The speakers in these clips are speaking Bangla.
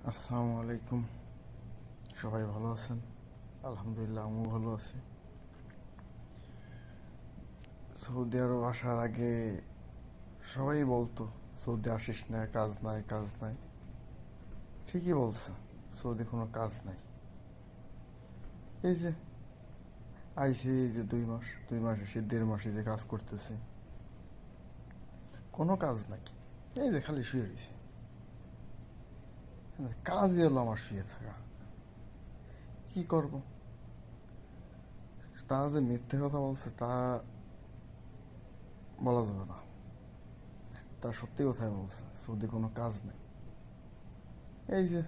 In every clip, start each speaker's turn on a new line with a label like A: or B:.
A: আসসালামু আলাইকুম। সবাই ভালো আছেন? আলহামদুলিল্লাহ, আমিও ভালো আছি। সৌদি আরব আসার আগে সবাই বলতো সৌদি আসিস না, কাজ নাই কাজ নাই। ঠিকই বলছে, সৌদি কোনো কাজ নাই। এই যে আইসি, এই যে 2 মাস, 2 মাস এসে 1.5 মাসে যে কাজ করতেছি, কোনো কাজ নাই। এই যে খালি শুয়ে রয়েছে, কাজই হলো আমার শুয়ে থাকা। কি করব? তা যে মিথ্যে কথা বলছে তা বলা যাবে না, তা সত্যি কথাই বলছে, সৌদি কোনো কাজ নেই। এই যে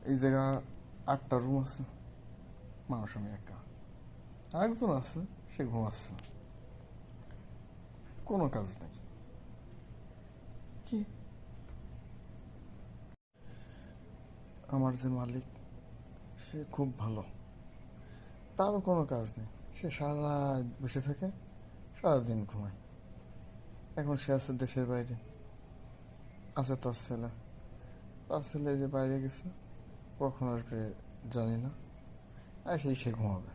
A: এই জায়গা 8টা রুম আছে, মানুষ আমি একা, আরেকজন আছে, সে ঘুমাচ্ছে, কোনো কাজ নেই। কি, আমার যে মালিক, সে খুব ভালো, তারও কোনো কাজ নেই। সে সারা রাত বসে থাকে, সারাদিন ঘুমায়। এখন সে আছে দেশের বাইরে, আছে তার ছেলে, তার ছেলে যে বাইরে গেছে, কখন আসবে জানি না। আর সেই সে ঘুমাবে,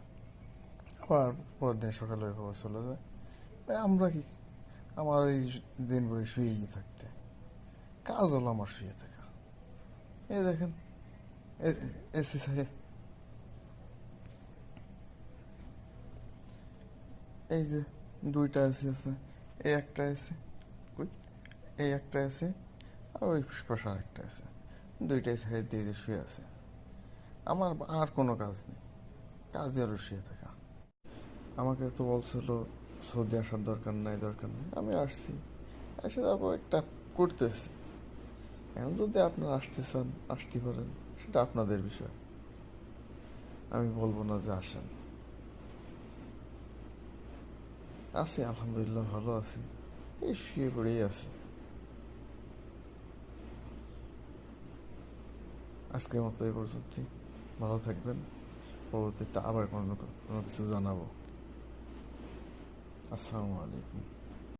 A: আবার পরের দিন সকালে ওই খবর চলে যায়। আমরা কি, আমার এই দিন বই শুয়েই থাকতে, কাজ হলো আমার শুয়ে থাকা। এই দেখেন, এসি ছেড়ে, এই যে 2টা এসি আছে, এই একটা এসি, কই, এই একটা এসি, আর ওই পাশে আরেকটা আছে, 2টা ছেড়ে দিয়ে দিয়ে শুয়ে আছে। আমার আর কোনো কাজ নেই, কাজে আরও শুয়ে থাকা। আমাকে তো বলছিল সৌদি আসার দরকার নাই দরকার নেই, আমি আসছি, এসে তারপর একটা করতেছি। এখন যদি আপনারা আসতে চান আসতে পারেন, সেটা আপনাদের বিষয়, আমি বলবো না যে আসেন। আছি আলহামদুলিল্লাহ, ভালো আছি, এই শুয়ে পড়েই আছি। আজকের মতো এই পর্যন্তই, ভালো থাকবেন। পরবর্তীতে আবার কোনো কোনো কিছু জানাবো। আসসালামু আলাইকুম।